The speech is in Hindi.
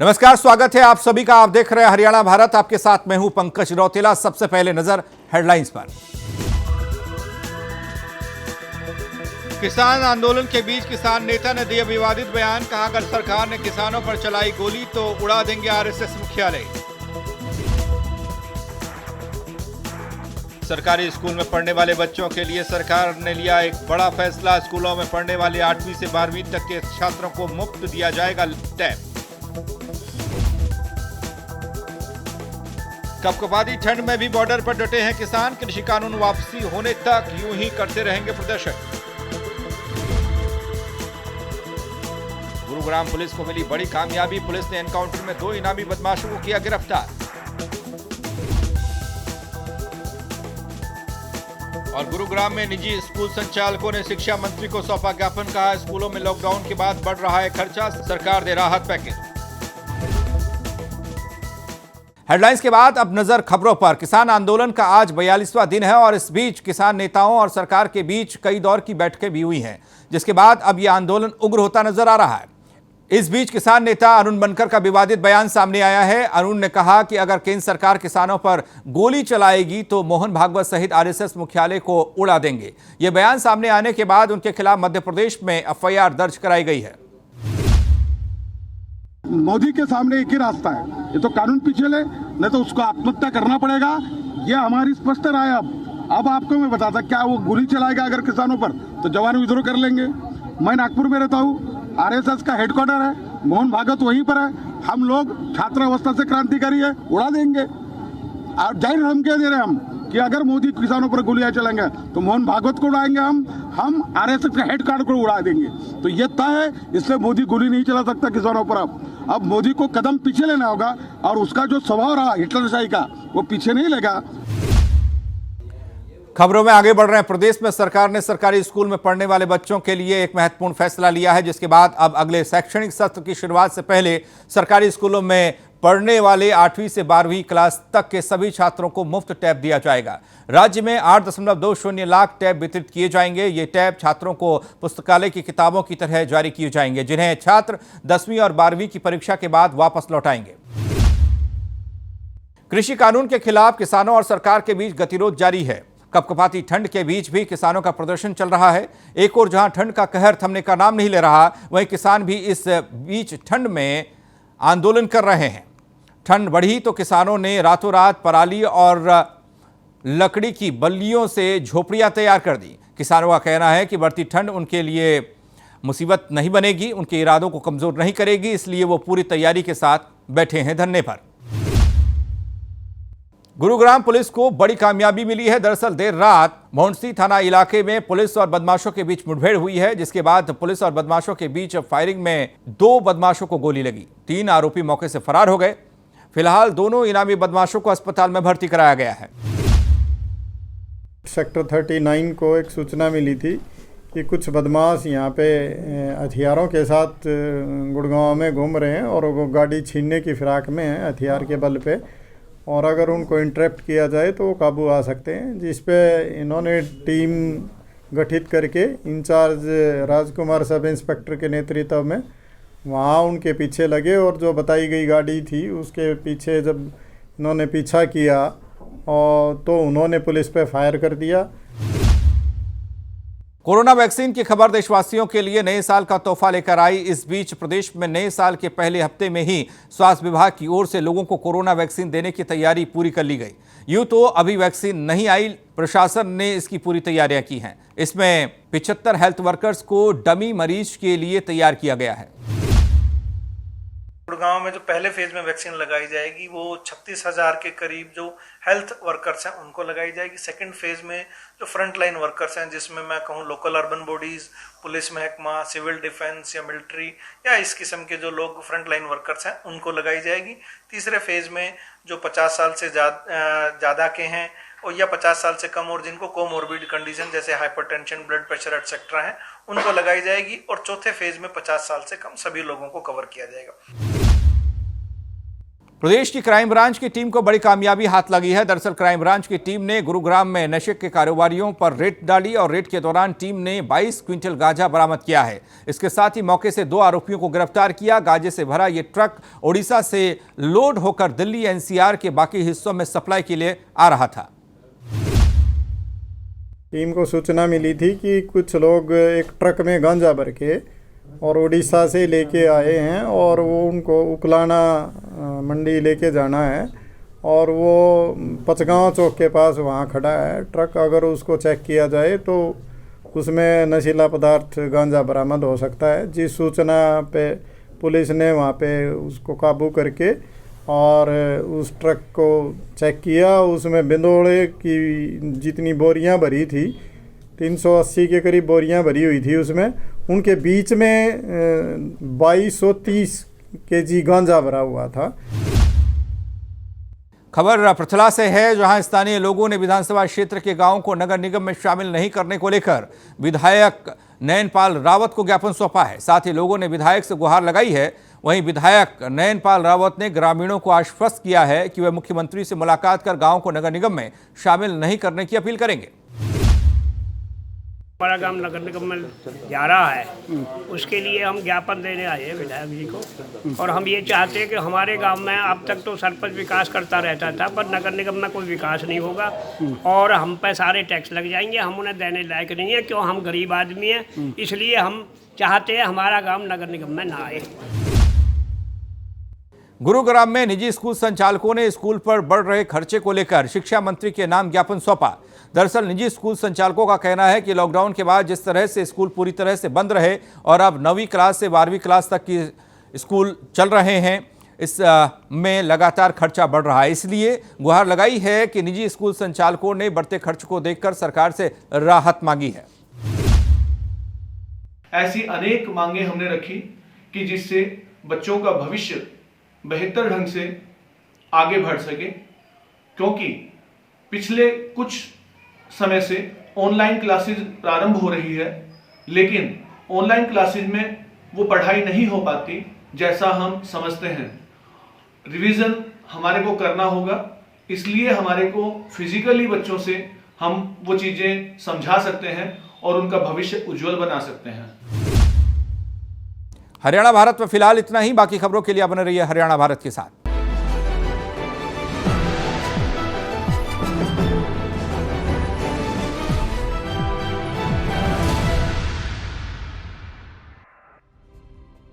नमस्कार, स्वागत है आप सभी का। आप देख रहे हैं हरियाणा भारत। आपके साथ मैं हूं पंकज रौतेला। सबसे पहले नजर हेडलाइंस पर। किसान आंदोलन के बीच किसान नेता ने दिया विवादित बयान। कहा, अगर सरकार ने किसानों पर चलाई गोली तो उड़ा देंगे आरएसएस मुख्यालय। सरकारी स्कूल में पढ़ने वाले बच्चों के लिए सरकार ने लिया एक बड़ा फैसला। स्कूलों में पढ़ने वाले 8वीं से 12वीं तक के छात्रों को मुफ्त दिया जाएगा टैब। कपकपाती ठंड में भी बॉर्डर पर डटे हैं किसान। कृषि कानून वापसी होने तक यूं ही करते रहेंगे प्रदर्शन। गुरुग्राम पुलिस को मिली बड़ी कामयाबी। पुलिस ने एनकाउंटर में 2 इनामी बदमाशों को किया गिरफ्तार। और गुरुग्राम में निजी स्कूल संचालकों ने शिक्षा मंत्री को सौंपा ज्ञापन। कहा, स्कूलों में लॉकडाउन के बाद बढ़ रहा है खर्चा, सरकार दे राहत पैकेज। हेडलाइंस के बाद अब नजर खबरों पर। किसान आंदोलन का आज 42वां दिन है और इस बीच किसान नेताओं और सरकार के बीच कई दौर की बैठकें भी हुई हैं, जिसके बाद अब यह आंदोलन उग्र होता नजर आ रहा है। इस बीच किसान नेता अरुण बनकर का विवादित बयान सामने आया है। अरुण ने कहा कि अगर केंद्र सरकार किसानों पर गोली चलाएगी तो मोहन भागवत सहित आरएसएस मुख्यालय को उड़ा देंगे। यह बयान सामने आने के बाद उनके खिलाफ मध्य प्रदेश में एफआईआर दर्ज कराई गई है। मोदी के सामने एक ही रास्ता है, ये तो कानून पीछे ले, नहीं तो उसको आत्महत्या करना पड़ेगा। ये हमारी स्पष्ट राय है। अब आपको मैं बताता, क्या वो गोली चलाएगा अगर किसानों पर तो जवान विद्रोह कर लेंगे। मैं नागपुर में रहता हूँ, आरएसएस का हेडक्वार्टर है, मोहन भागवत वहीं पर है। हम लोग छात्रावस्था से क्रांतिकारी है, उड़ा देंगे। और जाहिर हम कह दे रहे हैं हम कि अगर मोदी किसानों पर गोलियां चलेंगे तो मोहन भागवत को उड़ाएंगे, हम आरएसएस के हेडक्वार्टर को उड़ा देंगे। तो ये तय है, इसलिए मोदी गोली नहीं चला सकता किसानों पर। अब मोदी को कदम पीछे लेना होगा और उसका जो स्वभाव रहा हिटलरशाही का, वो पीछे नहीं लेगा। खबरों में आगे बढ़ रहे हैं। प्रदेश में सरकार ने सरकारी स्कूल में पढ़ने वाले बच्चों के लिए एक महत्वपूर्ण फैसला लिया है, जिसके बाद अब अगले शैक्षणिक सत्र की शुरुआत से पहले सरकारी स्कूलों में पढ़ने वाले 8वीं से 12वीं क्लास तक के सभी छात्रों को मुफ्त टैब दिया जाएगा। राज्य में 8.20 लाख टैब वितरित किए जाएंगे। ये टैब छात्रों को पुस्तकालय की किताबों की तरह जारी किए जाएंगे, जिन्हें छात्र 10वीं और 12वीं की परीक्षा के बाद वापस लौटाएंगे। कृषि कानून के खिलाफ किसानों और सरकार के बीच गतिरोध जारी है। कपकपाती ठंड के बीच भी किसानों का प्रदर्शन चल रहा है। एक और जहां ठंड का कहर थमने का नाम नहीं ले रहा, वहीं किसान भी इस बीच ठंड में आंदोलन कर रहे हैं। ठंड बढ़ी तो किसानों ने रातों रात पराली और लकड़ी की बल्लियों से झोपड़ियां तैयार कर दी। किसानों का कहना है कि बढ़ती ठंड उनके लिए मुसीबत नहीं बनेगी, उनके इरादों को कमजोर नहीं करेगी, इसलिए वो पूरी तैयारी के साथ बैठे हैं धरने पर। गुरुग्राम पुलिस को बड़ी कामयाबी मिली है। दरअसल देर रात भौंडसी थाना इलाके में पुलिस और बदमाशों के बीच मुठभेड़ हुई है, जिसके बाद पुलिस और बदमाशों के बीच फायरिंग में 2 बदमाशों को गोली लगी। 3 आरोपी मौके से फरार हो गए। फिलहाल दोनों इनामी बदमाशों को अस्पताल में भर्ती कराया गया है। सेक्टर 39 को एक सूचना मिली थी कि कुछ बदमाश यहाँ पे हथियारों के साथ गुड़गांव में घूम रहे हैं और वो गाड़ी छीनने की फिराक में है हथियार के बल पे, और अगर उनको इंटरप्ट किया जाए तो वो काबू आ सकते हैं। जिस पे इन्होंने टीम गठित करके इंचार्ज राजकुमार सब इंस्पेक्टर के नेतृत्व में वहाँ उनके पीछे लगे और जो बताई गई गाड़ी थी उसके पीछे जब इन्होंने पीछा किया और तो उन्होंने पुलिस पे फायर कर दिया। कोरोना वैक्सीन की खबर देशवासियों के लिए नए साल का तोहफा लेकर आई। इस बीच प्रदेश में नए साल के पहले हफ्ते में ही स्वास्थ्य विभाग की ओर से लोगों को कोरोना वैक्सीन देने की तैयारी पूरी कर ली गई। यूं तो अभी वैक्सीन नहीं आई, प्रशासन ने इसकी पूरी तैयारियां की हैं। इसमें 75 हेल्थ वर्कर्स को डमी मरीज के लिए तैयार किया गया है। गुड़गांव में जो पहले फेज में वैक्सीन लगाई जाएगी वो 36,000 के करीब जो हेल्थ वर्कर्स हैं उनको लगाई जाएगी। सेकंड फेज में जो फ्रंट लाइन वर्कर्स हैं, जिसमें मैं कहूँ लोकल अर्बन बॉडीज, पुलिस महकमा, सिविल डिफेंस या मिलिट्री या इस किस्म के जो लोग फ्रंट लाइन वर्कर्स हैं उनको लगाई जाएगी। तीसरे फेज में जो 50 साल से ज़्यादा के हैं और या 50 साल से कम और जिनको कोमोर्बिड कंडीशन जैसे हाइपरटेंशन, ब्लड प्रेशर एटसेट्रा हैं उनको लगाई जाएगी। और चौथे फेज में 50 साल से कम सभी लोगों को कवर किया जाएगा। प्रदेश की क्राइम ब्रांच की टीम को बड़ी कामयाबी हाथ लगी है। दरअसल क्राइम ब्रांच की टीम ने गुरुग्राम में नशे के कारोबारियों पर रेड डाली और रेड के दौरान टीम ने 22 क्विंटल गांजा बरामद किया है। इसके साथ ही मौके से 2 आरोपियों को गिरफ्तार किया। गांजे से भरा ये ट्रक ओडिशा से लोड होकर दिल्ली एनसीआर के बाकी हिस्सों में सप्लाई के लिए आ रहा था। टीम को सूचना मिली थी कि कुछ लोग एक ट्रक में गांजा भर के और उड़ीसा से लेके आए हैं और वो उनको उकलाना मंडी लेके जाना है और वो पचगांव चौक के पास वहाँ खड़ा है ट्रक। अगर उसको चेक किया जाए तो उसमें नशीला पदार्थ गांजा बरामद हो सकता है। जिस सूचना पे पुलिस ने वहाँ पे उसको काबू करके और उस ट्रक को चेक किया। उसमें बिंदोड़े की जितनी बोरियां भरी थी 380 के करीब बोरियां भरी हुई थी, उसमें उनके बीच में 2230 केजी गांजा भरा हुआ था। खबर पृथला से है, जहां स्थानीय लोगों ने विधानसभा क्षेत्र के गांवों को नगर निगम में शामिल नहीं करने को लेकर विधायक नयनपाल रावत को ज्ञापन सौंपा है। साथ ही लोगों ने विधायक से गुहार लगाई है। वहीं विधायक नयनपाल रावत ने ग्रामीणों को आश्वस्त किया है कि वे मुख्यमंत्री से मुलाकात कर गांव को नगर निगम में शामिल नहीं करने की अपील करेंगे। हमारा गांव नगर निगम में जा रहा है, उसके लिए हम ज्ञापन देने आए हैं विधायक जी को। और हम ये चाहते हैं कि हमारे गांव में अब तक तो सरपंच विकास करता रहता था, पर नगर निगम में कोई विकास नहीं होगा और हम पे सारे टैक्स लग जाएंगे। हम उन्हें देने लायक नहीं है, क्यों, हम गरीब आदमी हैं। इसलिए हम चाहते हैं हमारा गाँव नगर निगम में ना आए। गुरुग्राम में निजी स्कूल संचालकों ने स्कूल पर बढ़ रहे खर्चे को लेकर शिक्षा मंत्री के नाम ज्ञापन सौंपा। दरअसल निजी स्कूल संचालकों का कहना है कि लॉकडाउन के बाद जिस तरह से स्कूल पूरी तरह से बंद रहे और अब 9वीं क्लास से 12वीं क्लास तक की स्कूल चल रहे हैं, इस में लगातार खर्चा बढ़ रहा है। इसलिए गुहार लगाई है कि निजी स्कूल संचालकों ने बढ़ते खर्च को देखकर सरकार से राहत मांगी है। ऐसी अनेक मांगे हमने रखी कि जिससे बच्चों का भविष्य बेहतर ढंग से आगे बढ़ सके, क्योंकि पिछले कुछ समय से ऑनलाइन क्लासेस प्रारंभ हो रही है, लेकिन ऑनलाइन क्लासेस में वो पढ़ाई नहीं हो पाती जैसा हम समझते हैं। रिवीजन हमारे को करना होगा, इसलिए हमारे को फिजिकली बच्चों से हम वो चीज़ें समझा सकते हैं और उनका भविष्य उज्जवल बना सकते हैं। हरियाणा भारत में फिलहाल इतना ही। बाकी खबरों के लिए बने रहिए हरियाणा भारत के साथ।